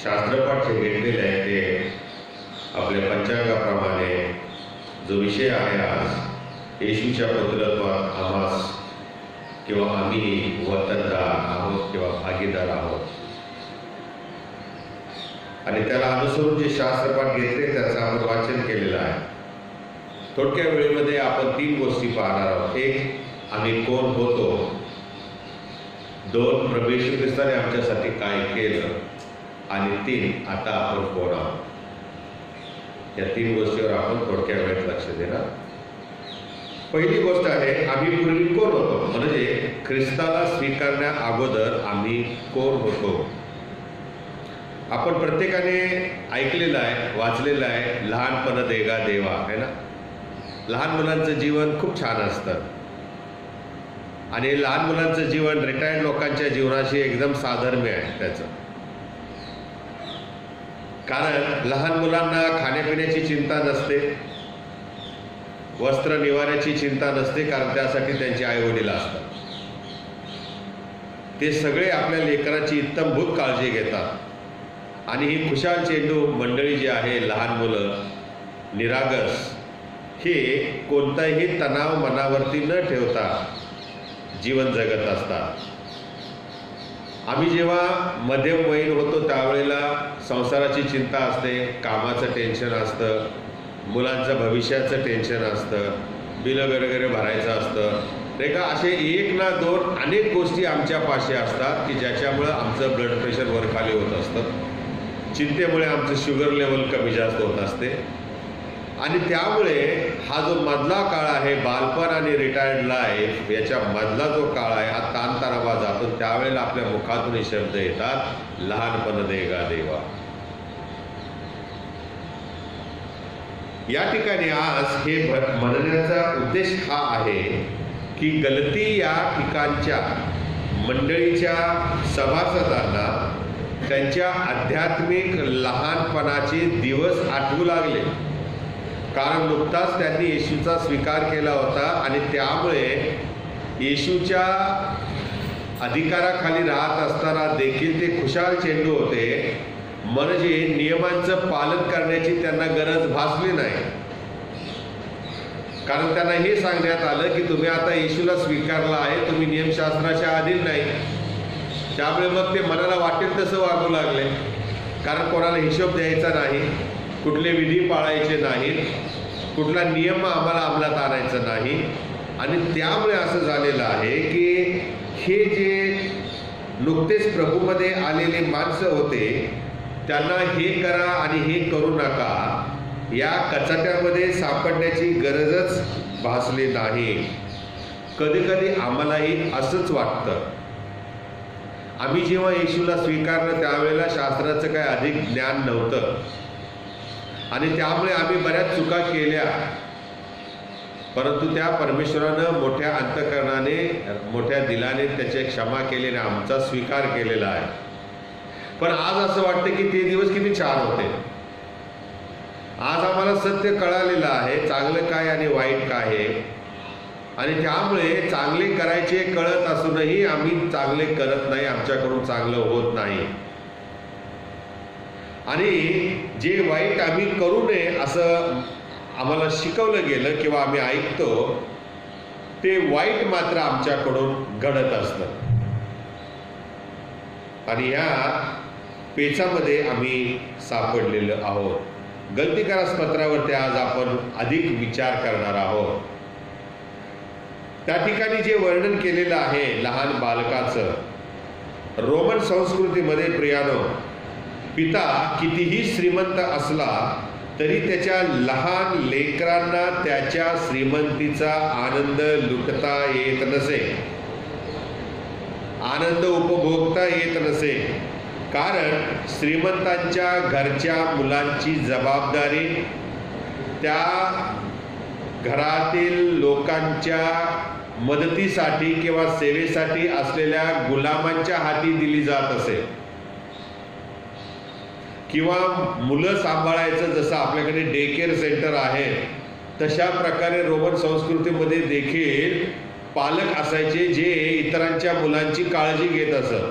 शास्त्रपाठ जे घेतलेले आहे ते आपल्या पंचांगाप्रमाणे जो विषय आहे आज, येशूच्या पुत्रत्वात आम्हास किंवा आम्ही वतनदार आहोत किंवा भागीदार आहोत, आणि त्याला अनुसरून जे शास्त्रपाठ घेतले त्याचं आपण वाचन केलेलं आहे. थोडक्या वेळेमध्ये आपण 3 गोष्टी पाहणार आहोत. 1, आम्ही कोण होतो. 2, प्रभू येशू ख्रिस्ताने आमच्यासाठी काय केलं. आणि 3, आता आपण कोण आहोत. या 3 गोष्टीवर आपण थोडक्या वेळेत लक्ष देणार. पहिली गोष्ट आहे, आम्ही पूर्वी कोण होतो, म्हणजे ख्रिस्ताला स्वीकारण्या अगोदर आम्ही कोण होतो. आपण प्रत्येकाने ऐकलेलं आहे, वाचलेलं आहे, लहानपण देगा देवा, है ना. लहान मुलांचं जीवन खूप छान असतं आणि लहान मुलांचं जीवन रिटायर्ड लोकांच्या जीवनाशी एकदम साधर्म्य आहे त्याचं. कारण लहान मुलांना खाण्यापिण्याची चिंता नसते, वस्त्र निवाऱ्याची चिंता नसते, कारण त्यासाठी त्यांचे आई वडील असतात. ते सगळे आपल्या लेकराची इत्तमभूत काळजी घेतात आणि ही खुशाल चेंडू मंडळी जी आहे, लहान मुलं निरागस, हे कोणताही तणाव मनावरती न ठेवता जीवन जगत असतात. आम्ही जेव्हा मध्यम वयीन होतो त्यावेळेला संसाराची चिंता असते, कामाचं टेन्शन असतं, मुलांचं भविष्याचं टेन्शन असतं, बिलं वगैरे भरायचं असतं, नाही का. असे 1 ना 2 अनेक गोष्टी आमच्या पाशी असतात की ज्याच्यामुळं आमचं ब्लड प्रेशर वर खाली होत असतं. चिंतेमुळे आमचं शुगर लेवल कमी जास्त होत असते. आणि त्यामुळे हा जो मधला काळ आहे, बालपण आणि रिटायर्ड लाईफ, याच्या मधला जो काळ आहे, हा ताणतणावा जातो. त्यावेळेला आपल्या मुखातून हे शब्द येतात, लहानपण देगा देवा. या ठिकाणी आज हे म्हणण्याचा उद्देश हा आहे की गलती या ठिकाणच्या मंडळीच्या सभासदांना त्यांच्या आध्यात्मिक लहानपणाचे दिवस आठवू लागले. कारण नुकताच त्यांनी येशूचा स्वीकार केला होता आणि त्यामुळे येशूच्या अधिकाराखाली राहत असताना देखील ते खुशाल चेंडू होते, म्हणजे नियमांचं पालन करण्याची त्यांना गरज भासली नाही. कारण त्यांना हे सांगण्यात आलं की तुम्ही आता येशूला स्वीकारला आहे, तुम्ही नियमशास्त्राच्या अधीन नाही. त्यामुळे मग ते मनाला वाटेल तसं वागू लागले. कारण कोणाला हिशोब द्यायचा नाही, कुठले विधी पाळायचे नाहीत, कुठला नियम आम्हाला अंमलात आणायचा नाही. आणि त्यामुळे असं झालेलं आहे की हे जे नुकतेच प्रभूमध्ये आलेले माणसं होते, त्यांना हे करा आणि हे करू नका या कचाट्यामध्ये सापडण्याची गरजच भासली नाही. कधी कधी आम्हालाही असंच वाटतं. आम्ही जेव्हा येशूला स्वीकारलं त्यावेळेला शास्त्राचं काही अधिक ज्ञान नव्हतं आणि त्यामुळे आम्ही बऱ्याच चुका केल्या, परंतु त्या परमेश्वरानं मोठ्या अंतःकरणाने, मोठ्या दिलाने त्याची क्षमा केलेली, आमचा स्वीकार केलेला आहे. पण आज असं वाटतं की ते दिवस किती छान होते. आज आम्हाला सत्य कळालेलं आहे, चांगलं काय आणि वाईट काय आहे. आणि त्यामुळे चांगले करायचे कळत असूनही आम्ही चांगले करत नाही, आमच्याकडून चांगलं होत नाही. आणि जे वाईट आम्ही करू नये असं आम्हाला शिकवलं गेलं किंवा आम्ही ऐकतो, ते वाईट मात्र आमच्याकडून घडत असतं. आणि या पेचामध्ये आम्ही सापडलेलो आहोत. गलतीकारास पत्रावरती आज आपण अधिक विचार करणार आहोत. त्या ठिकाणी जे वर्णन केलेलं आहे लहान बालकाचं, रोमन संस्कृतीमध्ये प्रियानो, पिता कितीही श्रीमंत असला तरी त्याच्या लहान लेकरांना त्याच्या श्रीमंतीचा आनंद लुटता येत नसे, आनंद उपभोगता येत नसे. कारण श्रीमंतांच्या घरच्या मुलांची जबाबदारी त्या घरातील लोकांच्या मदतीसाठी किंवा सेवेसाठी असलेल्या गुलामांच्या हाती दिली जात असे. किंवा मुलं सांभाळायचं जसं आपल्याकडे डे केअर सेंटर आहे, तशा प्रकारे रोमन संस्कृतीमध्ये देखील पालक असायचे जे इतरांच्या मुलांची काळजी घेत असत.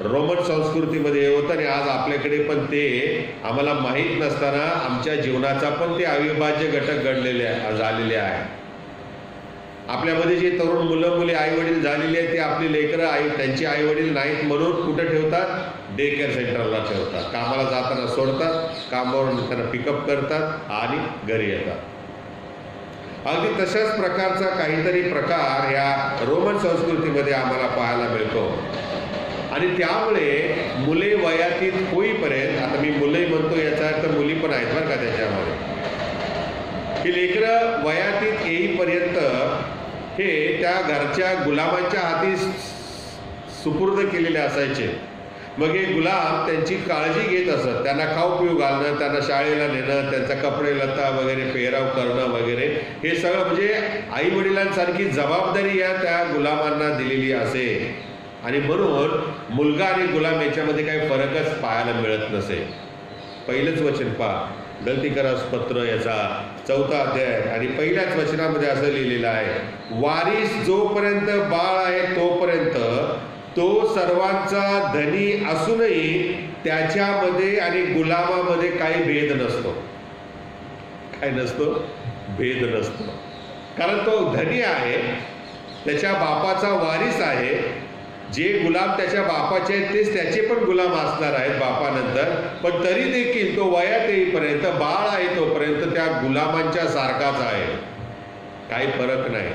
रोमन संस्कृतीमध्ये हे होतं आणि आज आपल्याकडे पण ते आम्हाला माहीत नसताना आमच्या जीवनाचा पण ते अविभाज्य घटक झालेले आहे. आपल्यामध्ये जे तरुण मुलं मुली आई वडील झालेले आहेत ते आपली लेकरं त्यांची आई वडील नाहीत म्हणून कुठं ठेवतात? डे केअर सेंटरला ठेवतात. कामाला जाताना सोडतात, कामावरून त्यांना पिकअप करतात आणि घरी येतात. अगदी तशाच प्रकारचा काहीतरी प्रकार ह्या रोमन संस्कृतीमध्ये आम्हाला पाहायला मिळतो. आणि त्यामुळे मुले वयातीत होईपर्यंत, आता मी मुले म्हणतो याचा अर्थ मुली पण आहेत बरं का त्याच्यामध्ये, ही लेकरं वयातीत येईपर्यंत हे त्या घरच्या गुलामांच्या हाती सुपूर्द केलेले असायचे. मग हे गुलाम त्यांची काळजी घेत असत. त्यांना खाऊ पिऊ घालणं, त्यांना शाळेला नेणं, त्यांचा कपडे लता वगैरे पेहराव करणं वगैरे हे सगळं म्हणजे आई वडिलांसारखी जबाबदारी या त्या गुलामांना दिलेली असे. आणि म्हणून मुलगा आणि गुलाम याच्यामध्ये काही फरकच पाहायला मिळत नसे. पहिलंच वचन पहा, गलतीकरास पत्र याचा 4था अध्याय आणि पहिल्याच वचनामध्ये असं लिहिलेलं आहे, वारीस जोपर्यंत बाळ आहे तोपर्यंत तो सर्वांचा धनी असूनही त्याच्यामध्ये आणि गुलामामध्ये काही भेद नसतो. काय नसतो? भेद नसतो. कारण तो धनी आहे, त्याच्या बापाचा वारीस आहे. जे गुलाम त्याच्या बापाचे आहेत तेच त्याचे पण गुलाम असणार आहेत बापानंतर. पण तरी देखील तो वयात येईपर्यंत, बाळ आहे तोपर्यंत त्या गुलामांच्या सारखाच आहे, काही फरक नाही.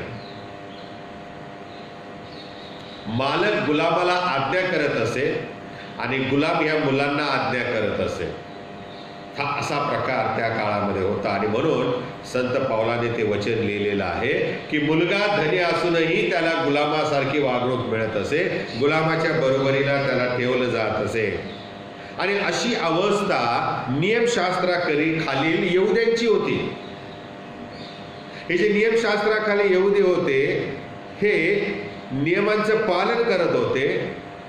मालक गुलामाला आज्ञा करत असे आणि गुलाम या मुलांना आज्ञा करत असे. हा असा प्रकार त्या काळामध्ये होता. आणि म्हणून संत पावलाने ते वचन लिहिलेलं आहे की मुलगा धनी असूनही त्याला गुलामासारखी वागणूक मिळत असे, गुलामाच्या बरोबरीला त्याला ठेवलं जात असे. आणि अशी अवस्था नियमशास्त्राखाली खालील यहुद्यांची होती. हे जे नियमशास्त्राखाली यहुदी होते हे नियमांचं पालन करत होते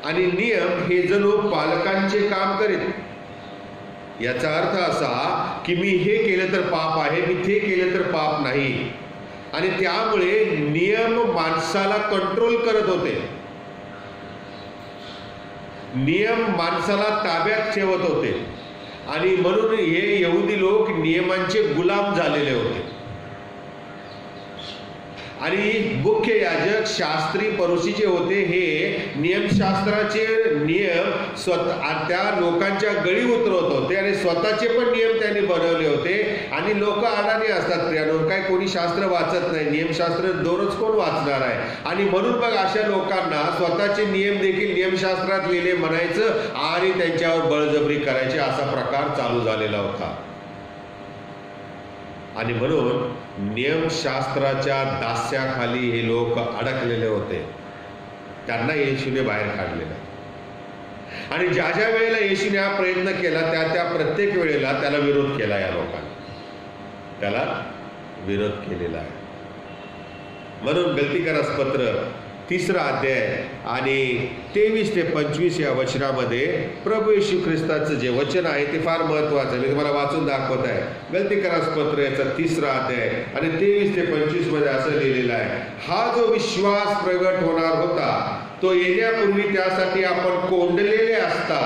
आणि नियम हे जणू पालकांचे काम करीत. याचा अर्थ असा की मी हे केलं तर पाप आहे, मी ते केलं तर पाप नाही. आणि त्यामुळे नियम माणसाला कंट्रोल करत होते, नियम माणसाला ताब्यात ठेवत होते. आणि म्हणून हे यहुदी लोक नियमांचे गुलाम झालेले होते. आणि मुख्य याजक शास्त्री परुषी जे होते हे नियमशास्त्राचे नियम त्या लोकांच्या गळी उतरवत होते आणि स्वतःचे पण नियम त्यांनी बनवले होते. आणि लोक अडाणी असतात प्रियानो, काय कोणी शास्त्र वाचत नाही, नियमशास्त्र दररोज कोण वाचणार आहे. आणि म्हणून मग अशा लोकांना स्वतःचे नियम देखील नियमशास्त्रात लिहिले म्हणायचं आणि त्यांच्यावर बळजबरी करायचे, असा प्रकार चालू झालेला होता. आणि म्हणून नियमशास्त्राच्या दास्याखाली हे लोक अडकलेले होते. त्यांना येशूने बाहेर काढलेलं. आणि ज्या ज्या वेळेला येशूने हा प्रयत्न केला त्या प्रत्येक वेळेला त्याला विरोध केला. या लोकांनी त्याला विरोध केलेला आहे. म्हणून गलतीकरास पत्र 3रा अध्याय आणि 23 ते 25 या वचनामध्ये प्रभू येशू ख्रिस्ताचं जे वचन आहे ते फार महत्वाचं. मी तुम्हाला वाचून दाखवत आहे. गलतीकरास पत्र याचा 3रा अध्याय आणि 23 ते 25 मध्ये असं लिहिलेलं आहे, हा जो विश्वास प्रगट होणार होता तो येण्यापूर्वी त्यासाठी आपण कोंडलेले असता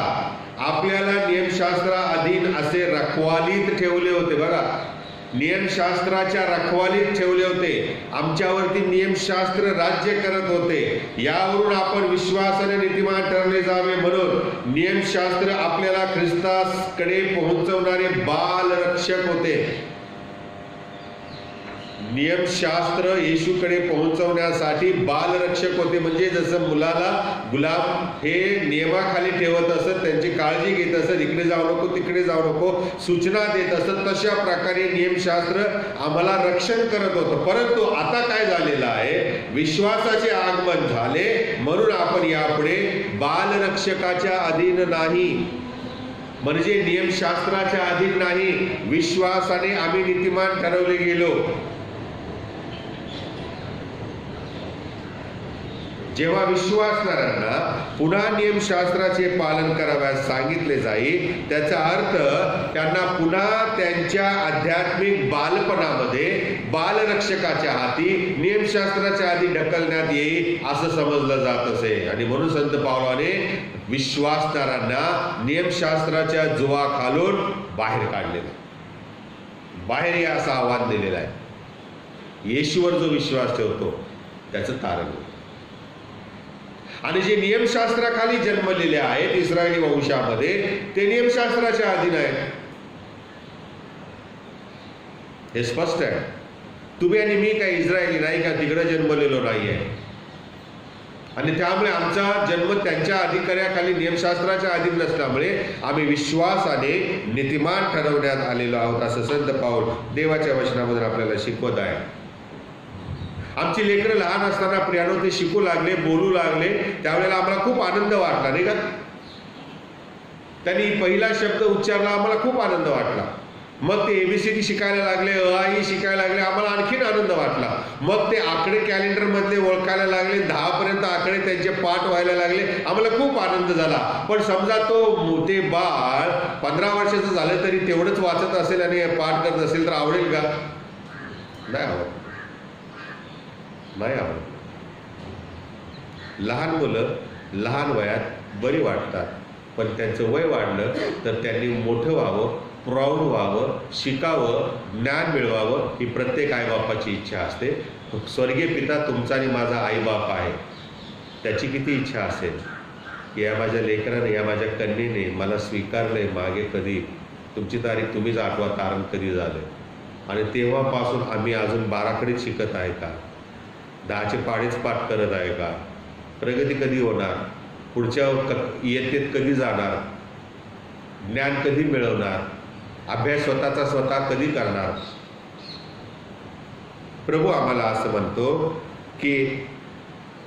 आपल्याला नियमशास्त्रा अधीन असे रखवालीत ठेवले होते. बघा, नियमशास्त्राच्या रखवालीत ठेवले होते. आमच्यावरती नियमशास्त्र राज्य करत होते. यावरून आपण विश्वासाने नीतिमान ठरले जावे म्हणून नियमशास्त्र आपल्याला ख्रिस्ताकडे पोहोचवणारे बालरक्षक होते. नियमशास्त्र येशूकडे पोहोचवण्यासाठी बालरक्षक होते. म्हणजे जसं मुलाला गुलाम हे नियमाखाली ठेवत असत, त्यांची काळजी घेत असत, इकडे जाऊ नको तिकडे जाऊ नको सूचना देत असत, तशा प्रकारे नियमशास्त्र आम्हाला रक्षण करत होतं. परंतु आता काय झालेलं आहे, विश्वासाचे आगमन झाले म्हणून आपण यापुढे बालरक्षकाच्या अधीन नाही, म्हणजे नियमशास्त्राच्या अधीन नाही, विश्वासाने आम्ही नीतिमान ठरवले गेलो. जेव्हा विश्वासणाऱ्यांना पुन्हा नियमशास्त्राचे पालन करावयास सांगितले जाईल, त्याचा अर्थ त्यांना पुन्हा त्यांच्या आध्यात्मिक बालपणामध्ये बालरक्षकाच्या हाती नियमशास्त्राच्या आधी ढकलण्यात येईल असं समजलं जात असे. आणि म्हणून संत पावलाने विश्वासणाऱ्यांना नियमशास्त्राच्या जुवाखालून बाहेर काढलेलं, बाहेर या असं आव्हान दिलेलं आहे. येशूवर जो विश्वास ठेवतो त्याचं तारण होईल. आणि जे नियमशास्त्राखाली जन्मलेले आहेत इस्रायली वंशामध्ये, ते नियमशास्त्राच्या अधीन आहेत. हे स्पष्ट आहे. तुम्ही आणि मी काही इस्रायली नाही का, तिकडे जन्मलेलो नाही आहे. आणि त्यामुळे आमचा जन्म त्यांच्या अधिकाऱ्याखाली नियमशास्त्राच्या अधीन नसल्यामुळे आम्ही विश्वासाने नीतिमान ठरवण्यात आलेलो आहोत, असं संत पाऊल देवाच्या वचनामधून आपल्याला शिकवत आहे. आमची लेकरं लहान असताना प्रियानो ते शिकू लागले, बोलू लागले, त्यावेळेला आम्हाला खूप आनंद वाटला नाही का. त्यांनी पहिला शब्द उच्चारला, आम्हाला खूप आनंद वाटला. मग ते एबीसीडी शिकायला लागले, अ शिकायला लागले, आम्हाला आणखीन आनंद वाटला. मग ते आकडे कॅलेंडर मधले ओळखायला लागले, 10 पर्यंत आकडे त्यांचे पाठ व्हायला लागले, आम्हाला खूप आनंद झाला. पण समजा ते बाळ 15 वर्षाचं झालं तरी तेवढंच वाचत असेल आणि पाठ करत असेल तर आवडेल का? नाही आवडत, नाही आवडत. लहान मुलं लहान वयात बरी वाटतात, पण त्यांचं वय वाढलं तर त्यांनी मोठं व्हावं, प्रौढ व्हावं, शिकावं, ज्ञान मिळवावं ही प्रत्येक आईबापाची इच्छा असते. स्वर्गीय पिता तुमचा आणि माझा आईबाप आहे, त्याची किती इच्छा असेल की या माझ्या लेकराने, या माझ्या कन्येने मला स्वीकारलंय. मागे कधी तुमची तारीख तुम्हीच आठवा, तारण कधी झालं. आणि तेव्हापासून आम्ही अजून 12कडे शिकत आहे का, 10चे पाढेच पाठ करत आहे का, प्रगती कधी होणार, पुढच्या इयत्तेत कधी जाणार, ज्ञान कधी मिळवणार, अभ्यास स्वतःचा स्वतः कधी करणार. प्रभू आम्हाला असं म्हणतो की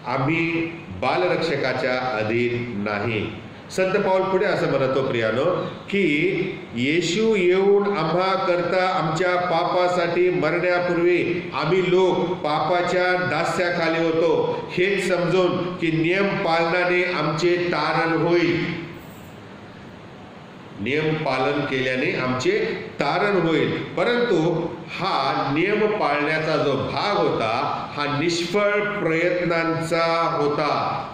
आम्ही बालरक्षकाच्या अधीन नाही. संत पाऊल पुढे असं म्हणतो प्रियानो की येशू येऊन आम्हा करता आमच्या पापासाठी मरण्यापूर्वी आम्ही लोक पापाच्या दास्याखाली होतो, हेच समजून की नियम पालनाने आमचे तारण होईल. नियम पालन केल्याने आमचे तारण होईल. परंतु हा नियम पाळण्याचा जो भाग होता हा निष्फळ प्रयत्नांचा होता.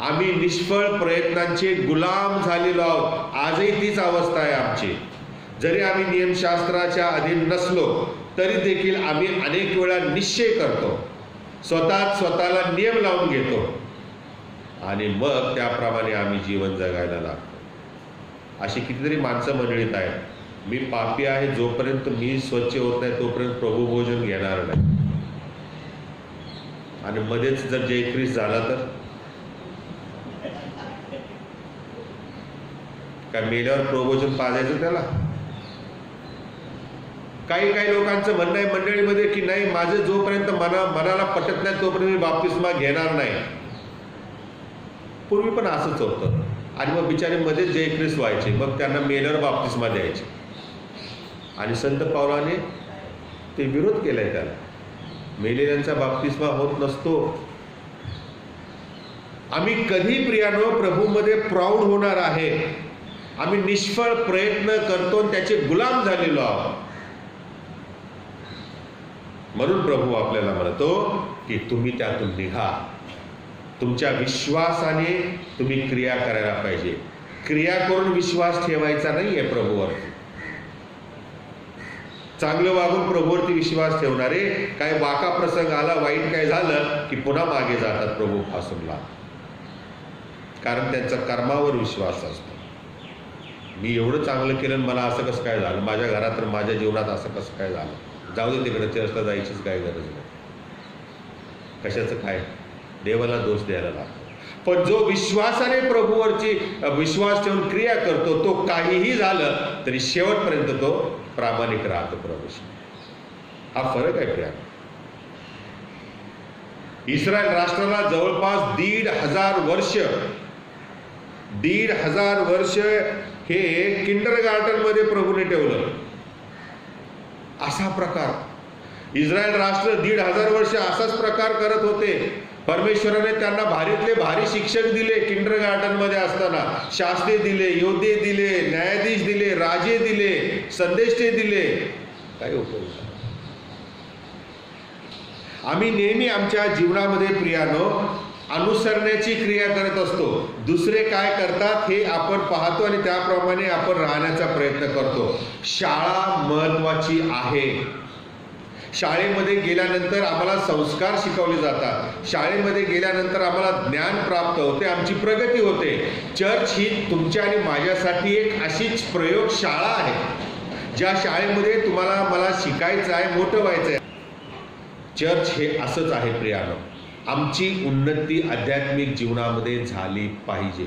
आम्ही निष्फळ प्रयत्नांचे गुलाम झालेलो आहोत. आजही तीच अवस्था आहे आमची. जरी आम्ही नियमशास्त्राच्या अधीन नसलो तरी देखील आम्ही अनेक वेळा निश्चय करतो, स्वतःला नियम लावून घेतो आणि मग त्याप्रमाणे आम्ही जीवन जगायला लागतो. अशी कितीतरी माणसं मंडळीत आहेत. मी पापी आहे, जोपर्यंत मी स्वच्छ होत नाही तोपर्यंत प्रभू भोजन घेणार नाही. आणि मध्येच जर जयख्रिस्त झाला तर काय मेल्यावर प्रभोजन पाजायचं त्याला? काही लोकांचं म्हणणं आहे मंडळीमध्ये की नाही, माझं जोपर्यंत मनाला पटत नाही तोपर्यंत मी बाप्तिस्मा घेणार नाही. पूर्वी पण असंच होतं. आणि मग बिचारे मध्येच जयख्रिस्त व्हायचे, मग त्यांना मेल्यावर बाप्तिस्मा द्यायचे. आणि संत पावलाने ते विरोध केलाय त्याला. मेलेल्यांचा बाप्तिस्मा होत नसतो. आम्ही कधी प्रियानो प्रभूमध्ये प्रौढ होणार आहे? आम्ही निष्फळ प्रयत्न करतो आणि त्याचे गुलाम झालेलो आहोत. म्हणून प्रभू आपल्याला म्हणतो की तुम्ही त्यातून निघा. तुमच्या विश्वासाने तुम्ही क्रिया करायला पाहिजे. क्रिया करून विश्वास ठेवायचा नाहीये प्रभूवरती. चांगलं वागून प्रभूवरती विश्वास ठेवणारे काय वाका प्रसंग आला, वाईट काय झालं की पुन्हा मागे जातात प्रभू पासूनला. कारण त्यांचा कर्मावर विश्वास असतो. मी एवढं चांगलं केलं मला असं कसं काय झालं, माझ्या घरात तर माझ्या जीवनात असं कसं काय झालं, जाऊ दे तिकडे, चर्चला जायचीच काय गरज नाही. कशाचं काय, देवाला दोष द्यायला लागतो. पण जो विश्वासाने प्रभूवरची विश्वास ठेवून क्रिया करतो तो काहीही झालं तरी शेवटपर्यंत तो प्रामाणिक राहतो प्रभू. हा फरक आहे प्रिया. इस्रायल राष्ट्राला जवळपास 1,500 वर्ष हे किंडरगार्टन मध्ये प्रभूने ठेवलं. असा प्रकार इस्रायल राष्ट्र 1,500 वर्ष असाच प्रकार करत होते. परमेश्वराने त्यांना भारीतले भारी शिक्षक दिले. किंडर गार्डन मध्ये असताना शास्त्री दिले, योद्धे दिले, न्यायाधीश दिले, राजे दिले, संदेष्टे दिले. काय उपयोग? आम्ही नेहमी आमच्या जीवनामध्ये प्रियानो अनुसरण्याची क्रिया करत असतो. दुसरे काय करतात हे आपण पाहतो आणि त्याप्रमाणे आपण राहण्याचा प्रयत्न करतो. शाळा महत्वाची आहे. शाळेमध्ये गेल्यानंतर आम्हाला संस्कार शिकवले जातात. शाळेमध्ये गेल्यानंतर आम्हाला ज्ञान प्राप्त होते, आमची प्रगती होते. चर्च ही तुमच्या आणि माझ्यासाठी एक अशीच प्रयोगशाळा आहे, ज्या शाळेमध्ये तुम्हाला मला शिकायचं आहे, मोठं व्हायचं आहे. चर्च हे असंच आहे प्रियानो. आमची उन्नती आध्यात्मिक जीवनामध्ये झाली पाहिजे.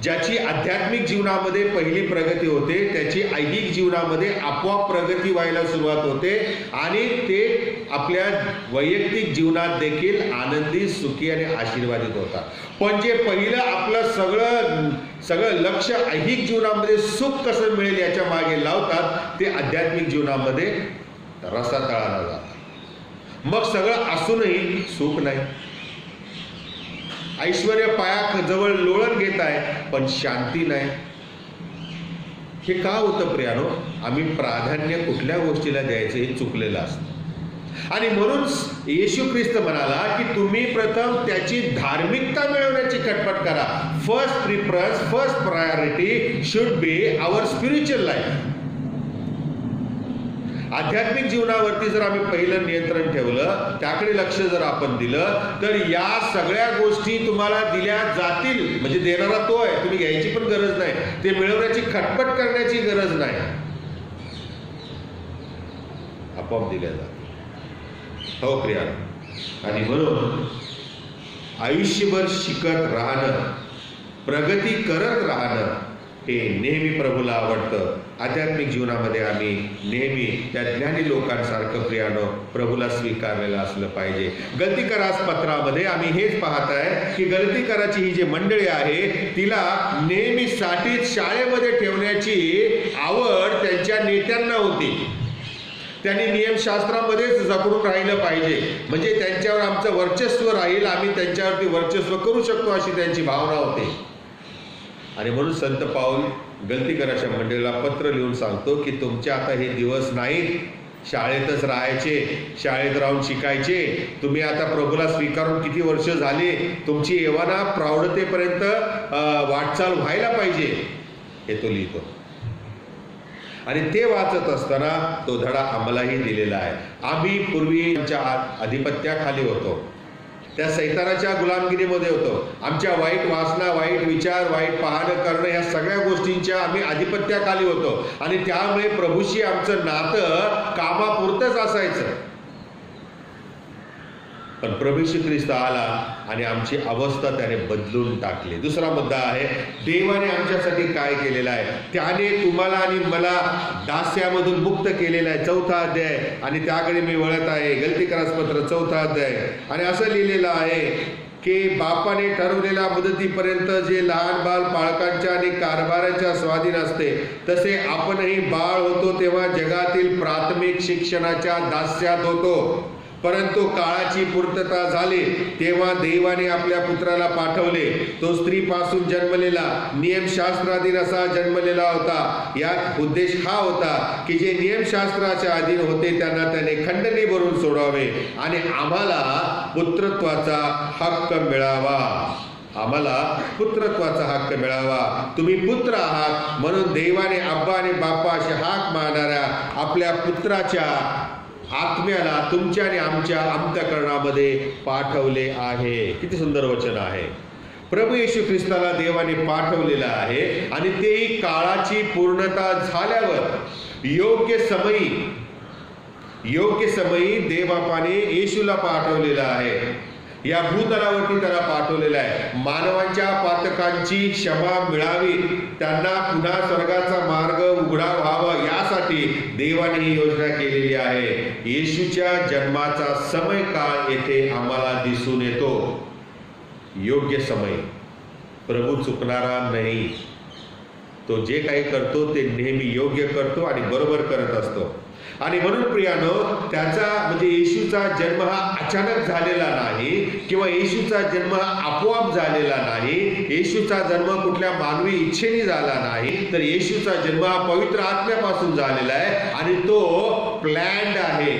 ज्याची आध्यात्मिक जीवनामध्ये पहिली प्रगती होते त्याची ऐहिक जीवनामध्ये आपोआप प्रगती व्हायला सुरुवात होते आणि ते आपल्या वैयक्तिक जीवनात देखील आनंदी, सुखी आणि आशीर्वादित होतात. पण जे पहिलं आपलं सगळं लक्ष ऐहिक जीवनामध्ये सुख कसं मिळेल याच्या मागे लावतात, ते आध्यात्मिक जीवनामध्ये रसातळाला जातात. मग सगळं असूनही सुख नाही. ऐश्वर्य पायाजवळ लोळण घेत आहे पण शांती नाही. हे का होतं प्रियानो? आम्ही प्राधान्य कुठल्या गोष्टीला द्यायचं हे चुकलेलं असतं. आणि म्हणून येशू ख्रिस्त म्हणाला की तुम्ही प्रथम त्याची धार्मिकता मिळवण्याची खटपट करा. First preference, first priority should be our spiritual life. आध्यात्मिक जीवनावरती जर आम्ही पहिलं नियंत्रण ठेवलं, त्याकडे लक्ष जर आपण दिलं, तर या सगळ्या गोष्टी तुम्हाला दिल्या जातील. म्हणजे देणारा तो आहे, तुम्ही घ्यायची पण गरज नाही, ते मिळवण्याची खटपट करण्याची गरज नाही, आपोआप दिल्या जातील. हो प्रिया. आणि म्हणून आयुष्यभर शिकत राहणं, प्रगती करत राहणं हे नेहमी प्रभूला आवडतं. आध्यात्मिक जीवनामध्ये आम्ही नेहमी त्या ज्ञानी लोकांसारखं प्रियानो प्रभूला स्वीकारलेलं असलं पाहिजे. गलतीकरास पत्रामध्ये आम्ही हेच पाहत आहे की गलतीकराची ही जी मंडळी आहे तिला नेहमीसाठी शाळेमध्ये ठेवण्याची आवड त्यांच्या नेत्यांना होती. त्यांनी नियमशास्त्रामध्येच जखडून राहिलं पाहिजे, म्हणजे त्यांच्यावर आमचं वर्चस्व राहील, आम्ही त्यांच्यावरती वर्चस्व करू शकतो अशी त्यांची भावना होती. आणि म्हणून संत पाऊल गलतीकराच्या मंडळीला पत्र लिहून सांगतो की तुमचे आता हे दिवस नाहीत शाळेतच राहायचे, शाळेत राहून शिकायचे. तुम्ही आता प्रभूला स्वीकारून किती वर्ष झाली, तुमची यवना प्रौढतेपर्यंत वाटचाल व्हायला पाहिजे, हे तो लिहितो. आणि ते वाचत असताना तो धडा आम्हालाही दिलेला आहे. आम्ही पूर्वीच्या आधिपत्याखाली होतो, त्या सैतानाच्या गुलामगिरीमध्ये होतो. आमच्या वाईट वासना, वाईट विचार, वाईट पाहणं करणं या सगळ्या गोष्टींच्या आम्ही आधिपत्याखाली होतो. आणि त्यामुळे प्रभूशी आमचं नातं कामापुरतंच असायचं. पण प्रभू येशू ख्रिस्त आला आणि आमची अवस्था त्याने बदलून टाकली. दुसरा मुद्दा आहे, देवाने आमच्यासाठी काय केलेलं आहे. त्याने तुम्हाला आणि मला दास्यामधून मुक्त केलेलं आहे. 4था अध्याय आणि त्याकडे मी वळत आहे. गलतीकरास पत्र 4था अध्याय. आणि असं लिहिलेलं आहे की बापाने ठरवलेल्या मुदतीपर्यंत जे लहान बाल पालकांच्या आणि कारभाराच्या स्वाधीन असते, तसे आपणही बाळ होतो तेव्हा जगातील प्राथमिक शिक्षणाच्या दास्यात होतो. परंतु काळाची पूर्तता झाली तेव्हा देवाने आपल्या पुत्राला पाठवले. तो स्त्रीपासून जन्मलेला, नियमशास्त्राधीन असा जन्मलेला होता. यात उद्देश हा होता की जे नियमशास्त्राच्या अधीन होते त्यांना त्याने खंडणी भरून सोडावे आणि आम्हाला पुत्रत्वाचा हक्क मिळावा. आम्हाला पुत्रत्वाचा हक्क मिळावा. तुम्ही पुत्र आहात म्हणून देवाने अब्बा आणि बाप्पा असे हाक मारणाऱ्या आपल्या पुत्राच्या आत्म्याला तुमच्या आणि आमच्या अंतःकरणामध्ये पाठवले आहे. किती सुंदर वचन आहे. प्रभू येशू ख्रिस्ताला देवाने पाठवलेलं आहे आणि तेही काळाची पूर्णता झाल्यावर योग्य समयी देवबापाने येशूला पाठवलेलं आहे. या भूतलावरती त्याला पाठवलेला आहे. मानवांच्या पातकांची क्षमा मिळावी, त्यांना पुन्हा स्वर्गाचा मार्ग उघडा व्हावा यासाठी देवाने ही योजना केलेली आहे. येशूच्या जन्माचा समय काळ येथे आम्हाला दिसून येतो. योग्य समय. प्रभू चुकणारा नाही. तो जे काही करतो ते नेहमी योग्य करतो आणि बरोबर करत असतो. आणि म्हणून प्रियानो, त्याचा म्हणजे येशूचा जन्म हा अचानक झालेला नाही किंवा येशूचा जन्म हा आपोआप झालेला नाही, येशूचा जन्म कुठल्या मानवी इच्छेने झाला नाही, तर येशूचा जन्म हा पवित्र आत्म्यापासून झालेला आहे आणि तो प्लॅन्ड आहे,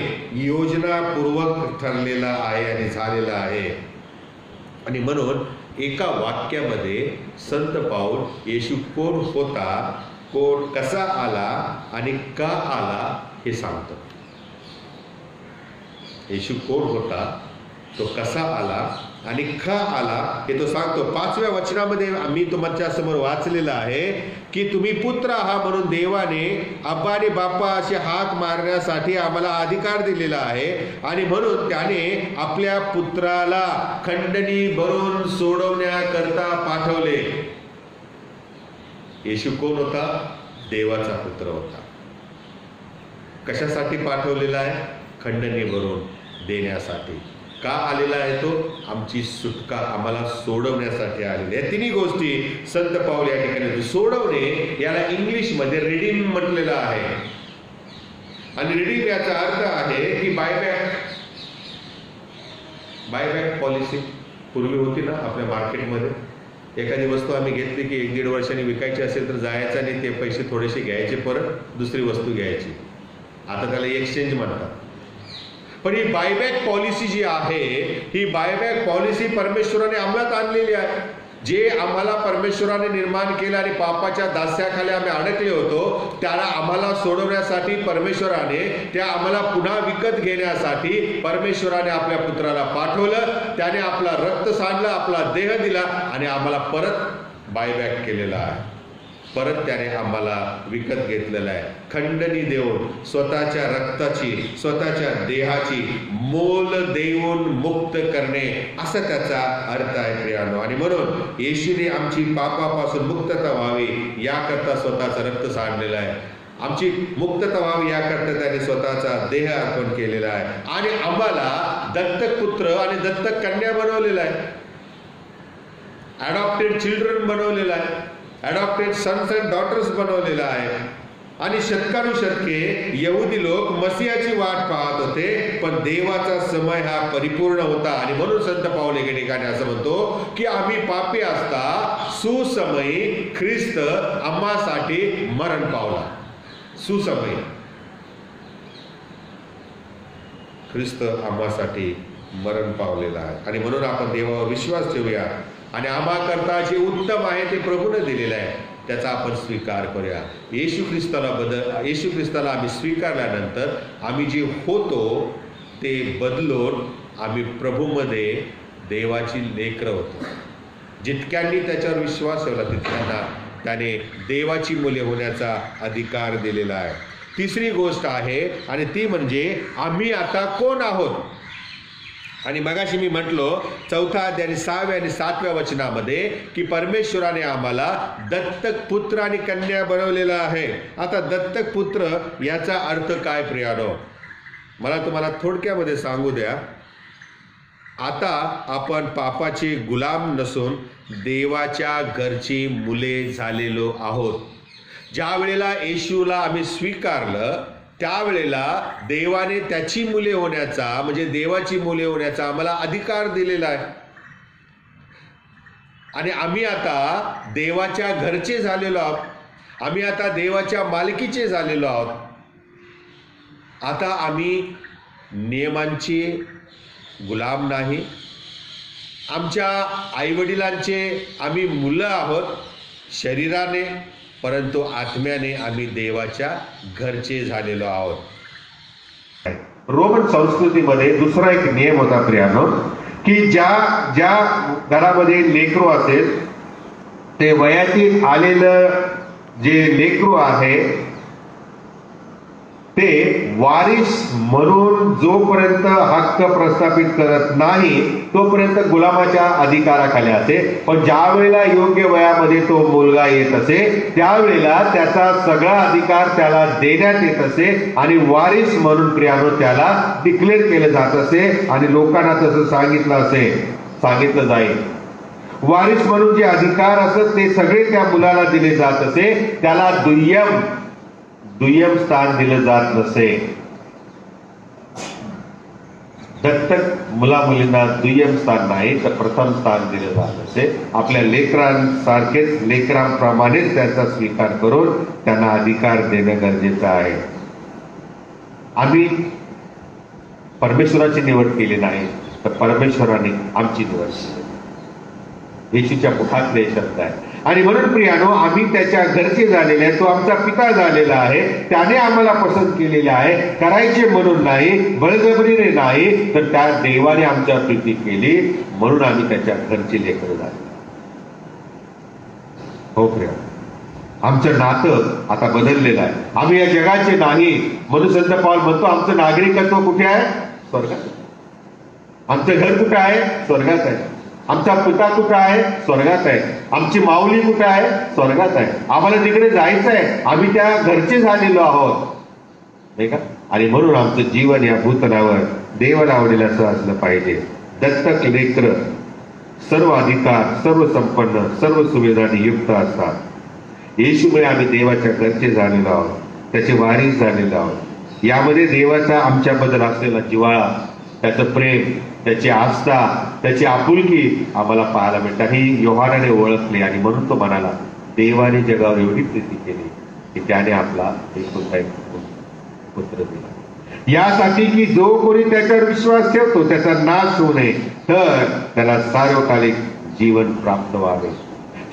योजनापूर्वक ठरलेला आहे आणि झालेला आहे. आणि म्हणून एका वाक्यामध्ये संत पाऊल येशू कोण होता, कोण कसा आला आणि का आला हे सांगतो. येशू कोण होता, तो कसा आला आणि का आला हे तो सांगतो. 5व्या वचनामध्ये आम्ही तुमच्या समोर वाचलेलं आहे की तुम्ही पुत्र आहात म्हणून देवाने अब्बा आणि बाप्पा अशी हाक मारण्यासाठी आम्हाला अधिकार दिलेला आहे आणि म्हणून त्याने आपल्या पुत्राला खंडणी भरून सोडवण्याकरता पाठवले. येशू कोण होता? देवाचा पुत्र होता. कशासाठी पाठवलेला आहे? खंडणी भरून देण्यासाठी. का आलेला आहे तो? आमची सुटका आम्हाला सोडवण्यासाठी आलेली आहे. तिन्ही गोष्टी संत पाऊल या ठिकाणी. सोडवणे याला इंग्लिशमध्ये रिडीम म्हटलेलं आहे आणि रिडीम याचा अर्थ आहे की बायबॅक पॉलिसी पूर्वी होती ना आपल्या मार्केटमध्ये. एखादी वस्तू आम्ही घेतली की 1-1.5 वर्षांनी विकायची असेल तर जायचं आणि ते पैसे थोडेसे घ्यायचे, परत दुसरी वस्तू घ्यायची. आता त्याला एक्सचेंज म्हणतात. पण ही बायबॅक पॉलिसी जी आहे, ही बायबॅक पॉलिसी परमेश्वराने अंमलात आणलेली आहे. जे आम्हाला परमेश्वराने निर्माण केलं आणि पापाच्या दास्याखाली आम्ही अडकले होतो, त्याला आम्हाला सोडवण्यासाठी परमेश्वराने, त्या आम्हाला पुन्हा विकत घेण्यासाठी परमेश्वराने आपल्या पुत्राला पाठवलं. त्याने आपला रक्त सांडलं, आपला देह दिला आणि आम्हाला परत बायबॅक केलेला आहे. परत त्याने आम्हाला विकत घेतलेलं आहे. खंडणी देऊन स्वतःच्या रक्ताची, स्वतःच्या देहाची मोल देऊन मुक्त करणे, असा त्याचा अर्थ आहे प्रियानो. आणि म्हणून येशूने आमची पापापासून मुक्तता व्हावी याकरता स्वतःचं रक्त सांडलेलं आहे. आमची मुक्तता व्हावी याकरता त्याने स्वतःचा देह अर्पण केलेला आहे आणि आम्हाला दत्तक पुत्र आणि दत्तक कन्या बनवलेला आहे. अडॉप्टेड चिल्ड्रन बनवलेला आहे. अडॉप्टेड सन्स अँड डॉटर्स बनवलेला आहे. आणि शतकानुशतके यहुदी लोक मसीहाची वाट पाहत होते, पण देवाचा समय हा परिपूर्ण होता. आणि म्हणून संत पाऊल एके ठिकाणी असं म्हणतो की आम्ही पापी असता सुसमयी ख्रिस्त आम्हासाठी मरण पावला. सुसमयी ख्रिस्त आम्हासाठी मरण पावलेला आहे. आणि म्हणून आपण देवावर विश्वास ठेवूया आणि आम्हाकरता जे उत्तम आहे ते प्रभूने दिलेलं आहे, त्याचा आपण स्वीकार करूया. येशू ख्रिस्ताला आम्ही स्वीकारल्यानंतर आम्ही जे होतो ते बदलून आम्ही प्रभूमध्ये देवाची लेकरं होतो. जितक्यांनी त्याच्यावर विश्वास ठेवला तितक्यांना त्याने देवाची मुले होण्याचा अधिकार दिलेला आहे. तिसरी गोष्ट आहे आणि ती म्हणजे आम्ही आता कोण आहोत. आणि मगाशी मी म्हटलो 4 अध्याय 6व्या आणि 7व्या वचनामध्ये की परमेश्वराने आम्हाला दत्तक पुत्र आणि कन्या बनवलेला आहे. आता दत्तक पुत्र याचा अर्थ काय प्रियानो? मला तुम्हाला थोडक्यामध्ये सांगू द्या. आता आपण पापाचे गुलाम नसून देवाच्या घरची मुले झालेलो आहोत. ज्या वेळेला येशूला आम्ही स्वीकारलं त्यावेळेला देवाने त्याची मुले होण्याचा म्हणजे देवाची मुले होण्याचा आम्हाला अधिकार दिलेला आहे. आणि आम्ही आता देवाच्या घरचे झालेलो आहोत. आम्ही आता देवाच्या मालकीचे झालेलो आहोत. आता आम्ही नियमांचे गुलाम नाही. आमच्या आईवडिलांचे आम्ही मुलं आहोत शरीराने, परंतु आत्म्याने आम्ही देवाच्या घरचे झालेलो आहोत. रोमन संस्कृतीमध्ये दुसरा एक नियम होता प्रियानो की ज्या घरामध्ये लेकरू असेल ते वयातील आलेलं जे लेकरू आहे ते वारिस म्हणून जोपर्यंत हक्क प्रस्थापित करत नाही तोपर्यंत गुलामाच्या अधिकाराखाली असे. पण ज्या वेळेला योग्य वयामध्ये तो मुलगा येत असे त्यावेळेला त्याचा सगळा अधिकार त्याला देण्यात येत असे आणि वारिस म्हणून प्रियानो त्याला डिक्लेअर केलं जात असे आणि लोकांना तसं सांगितलं जाईल. वारिस म्हणून जे अधिकार असत ते सगळे त्या मुलाला दिले जात असे. त्याला दुय्यम स्थान दिलं जात नसे. दत्तक मुला मुलींना दुय्यम स्थान नाही तर प्रथम स्थान दिलं जात असे. आपल्या लेकरांसारखेच लेकरांप्रमाणेच त्यांचा स्वीकार करून त्यांना अधिकार देणं गरजेचं आहे. आम्ही परमेश्वराची निवड केली नाही तर परमेश्वराने आमची निवड केली. येशूच्या मुखातले शब्द आहे. आणि म्हणून प्रियानो, आम्ही त्याच्या घरचे झालेले आहे. तो आमचा पिता झालेला आहे. त्याने आम्हाला पसंत केलेले आहे. करायचे म्हणून नाही, बळजबरीने नाही, तर त्या देवाने आमच्यावर प्रीती केली म्हणून आम्ही त्याच्या घरचे लेकर झाले. हो प्रिया, आमचं नातं आता बदललेलं आहे. आम्ही या जगाचे नाही म्हणून संत पौल म्हणतो आमचं नागरिकत्व कुठे आहे? स्वर्गात. आमचं घर कुठं आहे? स्वर्गात आहे. आमचा पिता कुठं आहे? स्वर्गात आहे. आमची माऊली कुठं आहे? स्वर्गात आहे. आम्हाला तिकडे जायचं आहे. आम्ही त्या घरचे झालेलो आहोत, नाही का? आणि म्हणून आमचं जीवन या भूतलावर देवाला आवडेल असं असलं पाहिजे. दत्तक लेकर सर्व अधिकार, सर्व संपन्न, सर्व सुविधांनी युक्त असतात. येशूमुळे आम्ही देवाच्या घरचे झालेलो आहोत, त्याचे वारीस झालेलो आहोत. यामध्ये देवाचा आमच्याबद्दल असलेला जिव्हाळा, त्याचं प्रेम, त्याची आस्था, त्याची आपुलकी आम्हाला पाहायला मिळतात. ही योहानाने ओळखली आणि म्हणून तो म्हणाला देवाने जगावर एवढी प्रीती केली की त्याने आपला एकुलता एक पुत्र दिला, यासाठी की जो कोणी त्याच्यावर विश्वास ठेवतो त्याचा नाश होऊ नये तर त्याला सार्वकालिक जीवन प्राप्त व्हावे.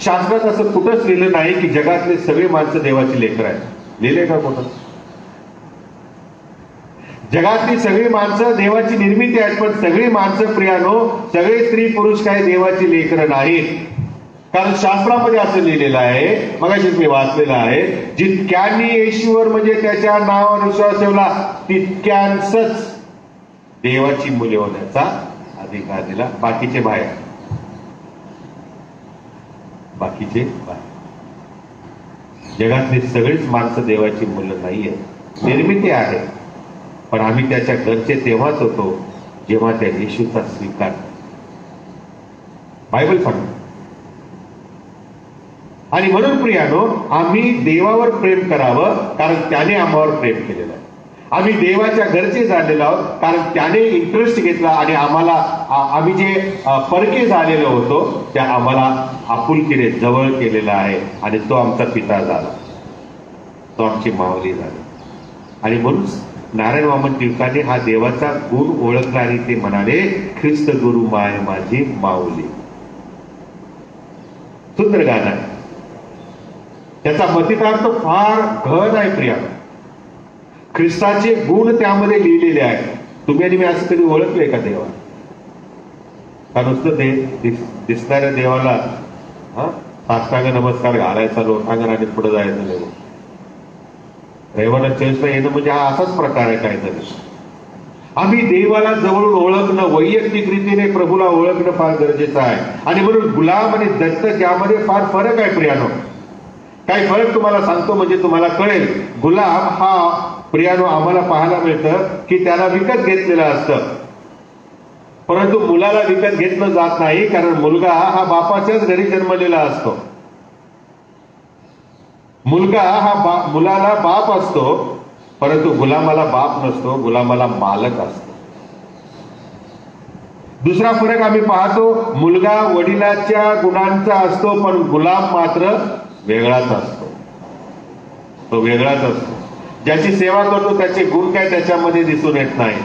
शास्त्रात असं कुठंच लिहिलं नाही की जगातले सगळे माणसं देवाची लेकरं आहेत. लिहिले का कुठं? जगातली सगळी माणसं देवाची निर्मिती आहेत, पण सगळी माणसं प्रियानो, सगळे स्त्री पुरुष काही देवाची लेकरं नाहीत. कारण शास्त्रामध्ये असं लिहिलेलं आहे, मगाशीच मी वाचलेलं आहे, जितक्यांनी येशूवर म्हणजे त्याच्या नावावर विश्वास ठेवला तितक्यांसच देवाची मुले होण्याचा अधिकार दिला. बाकीचे बाहेर, बाकीचे बाहेर. जगातली सगळीच माणसं देवाची मुलं नाहीये. निर्मिती आहे, पण आम्ही त्याच्या घरचे तेव्हाच होतो जेव्हा त्या येशूचा स्वीकार बायबल सांगतो. आणि म्हणून प्रियानो, आम्ही देवावर प्रेम करावं कारण त्याने आम्हावर प्रेम केलेलं आहे. आम्ही देवाच्या घरचे झालेलो आहोत कारण त्याने इंटरेस्ट घेतला आणि आम्हाला आम्ही जे परके झालेलो होतो त्या आम्हाला आपुलकीने जवळ केलेला आहे. आणि तो आमचा पिता झाला, तो आमची माऊली झाली. आणि म्हणून नारायण वामन टिळकांनी हा देवाचा गुण ओळखला आणि ते म्हणाले ख्रिस्त गुरु माय माझी माऊली. सुंदर गाणं आहे. त्याचा मतितार्थ फार घन आहे प्रिया. ख्रिस्ताचे गुण त्यामध्ये लिहिलेले आहेत. तुम्ही आणि मी असं कधी ओळखलंय का देवा? का नुसतं ते दिसणाऱ्या देवाला साष्टांग नमस्कार घालायचा, लोटांगणाने पुढे जायचं नाही. रविवारला चर्चला येणं म्हणजे हा असाच प्रकार आहे काहीतरी. आम्ही देवाला जवळून ओळखणं, वैयक्तिक रीतीने प्रभूला ओळखणं फार गरजेचं आहे. आणि म्हणून गुलाम आणि दत्तक यामध्ये फार फरक आहे प्रियानो. काही फरक तुम्हाला सांगतो म्हणजे तुम्हाला कळेल. गुलाम हा प्रियानो आम्हाला पाहायला मिळतं की त्याला विकत घेतलेलं असतं, परंतु मुलाला विकत घेतलं जात नाही कारण मुलगा हा बापाच्याच घरी जन्मलेला असतो. मुलगा हा मुलाला बाप असतो, परंतु गुलामाला बाप नसतो, गुलामाला मालक असतो. दुसरा फरक आम्ही पाहतो, मुलगा वडिलाच्या गुणांचा असतो पण गुलाम मात्र वेगळाच असतो. तो वेगळाच असतो. ज्याची सेवा करतो त्याचे गुण काय त्याच्यामध्ये दिसून येत नाही.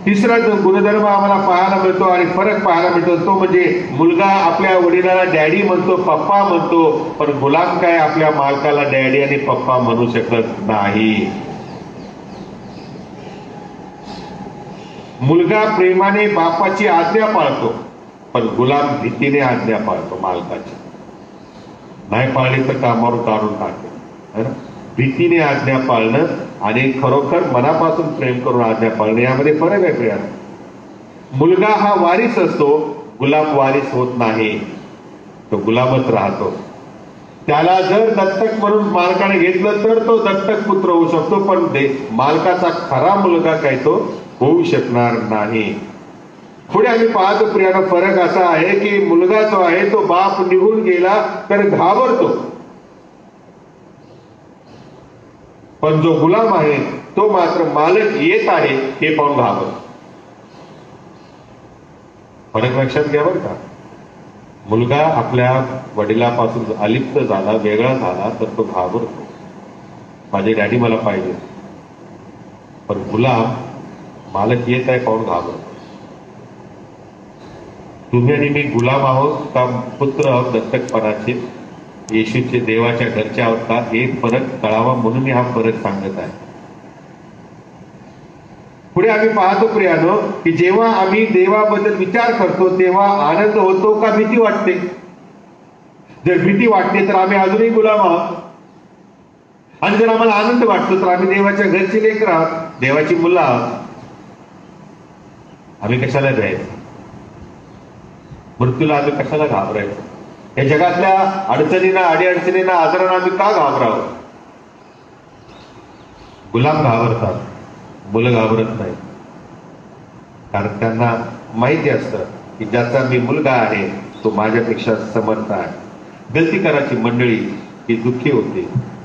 तिसरा जो गुणधर्म आम्हाला पाहायला मिळतो आणि फरक पाहायला मिळतो तो म्हणजे मुलगा आपल्या वडिलाला डॅडी म्हणतो, पप्पा म्हणतो, पण गुलाम काय आपल्या मालकाला डॅडी आणि पप्पा म्हणू शकत नाही. मुलगा प्रेमाने बापाची आज्ञा पाळतो, पण गुलाम भीतीने आज्ञा पाळतो मालकाची. नाही पाळली तर कामावर काढून टाकेल. भीतीने आज्ञा पाळणं आणि खरोखर मनापासून प्रेम करून आज्ञा पाळणं यामध्ये फरक आहे प्रिया. मुलगा हा वारीस असतो, गुलाम वारीस होत नाही, तो गुलामच राहतो. त्याला जर दत्तक म्हणून मालकाने घेतलं तर तो दत्तक पुत्र होऊ शकतो, पण मालकाचा खरा मुलगा काय तो होऊ शकणार नाही. पुढे आम्ही पाहतो प्रियाला फरक असा आहे की मुलगा जो आहे तो बाप निघून गेला तर घाबरतो, पण जो गुलाम आहे तो मात्र मालक येत आहे हे पाहून घाबरतो. फरक लक्षात घ्या बरं का. मुलगा आपल्या वडिलापासून अलिप्त झाला, वेगळा झाला तर तो घाबरतो, माझे डॅडी मला पाहिजे. पण गुलाम मालक येत आहे पाहून घाबरतो. तुम्ही आणि मी गुलाम आहोत का पुत्र आहोत दत्तकपणाचे, येशूचे देवाच्या घरचे आहोत का, हे फरक कळावा म्हणून मी हा फरक सांगत आहे. पुढे आम्ही पाहतो प्रियानो की जेव्हा आम्ही देवाबद्दल विचार करतो तेव्हा आनंद होतो का भीती वाटते. जर भीती वाटते तर आम्ही अजूनही गुलाम आहोत, आणि जर आम्हाला आनंद वाटतो तर आम्ही देवाच्या घरची लेकरं आहोत, देवाची मुलं आहोत. आम्ही कशाला जायचं, मृत्यूला आम्ही कशाला घाबरायचं, या जगातल्या अडचणींना, अडीअडचणींना, आजारांना आम्ही का घाबरावं. गुलाम घाबरतात, मुलं घाबरत नाही, कारण त्यांना माहिती असतं की ज्याचा मी मुलगा आहे तो माझ्यापेक्षा समर्थ आहे. गलतीकाराची मंडळी ही दुःखी होती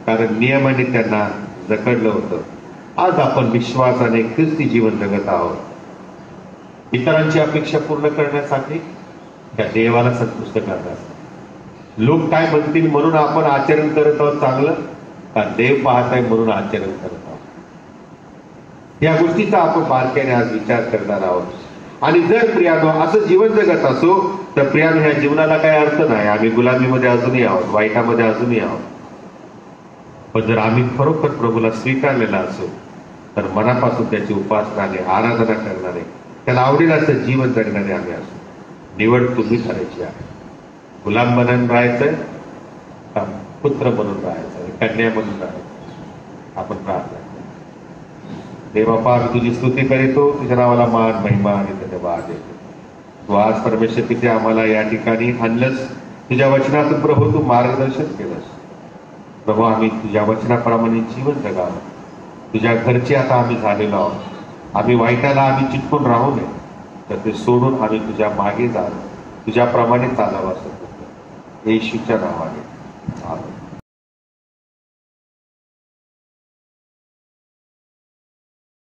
कारण नियमाने त्यांना जकडलं होतं. आज आपण विश्वासाने ख्रिस्ती जीवन जगत आहोत, इतरांची अपेक्षा पूर्ण करण्यासाठी, त्या देवाला संतुष्ट करण्यासाठी. लोक काय म्हणतील म्हणून आपण आचरण करत आहोत चांगलं, का देव पाहत आहे म्हणून आचरण करत आहोत. या गोष्टीचा आपण बारकाईने आज विचार करणार आहोत. आणि जर प्रियानो असं जीवन जगत असो तर प्रियानो ह्या जीवनाला काही अर्थ नाही. आम्ही गुलामीमध्ये अजूनही आहोत, वाईटामध्ये अजूनही आहोत. पण जर आम्ही खरोखर प्रभूला स्वीकारलेला असो तर मनापासून त्याची उपासनाने, आराधना करणारे, त्याला आवडेल असं जीवन जगणारे आम्ही असो. निवड तुम्ही करायची आहे. गुलाम बनून राहायचंय का पुत्र बनून राहायचंय, कन्या बनून राहायचं. आपण प्रार्थना देवबापा, आम्ही तुझी स्तुती करीतो, तुझ्या नावाला मान, महिमा आणि धन्यवाद देतो. तू आज परमेश्वर तिथे आम्हाला या ठिकाणी आणलंस, तुझ्या वचनातून प्रभू तू मार्गदर्शन केलंस. प्रभू आम्ही तुझ्या वचनाप्रमाणे जीवन जगावं. तुझ्या घरचे आता आम्ही झालेलो आहोत. आम्ही वाईटाला आम्ही चिटकून राहू नये, तर ते सोडून आम्ही तुझ्या मागे जावं, तुझ्याप्रमाणे चालावं असं येशूच्या नावाने आमेन.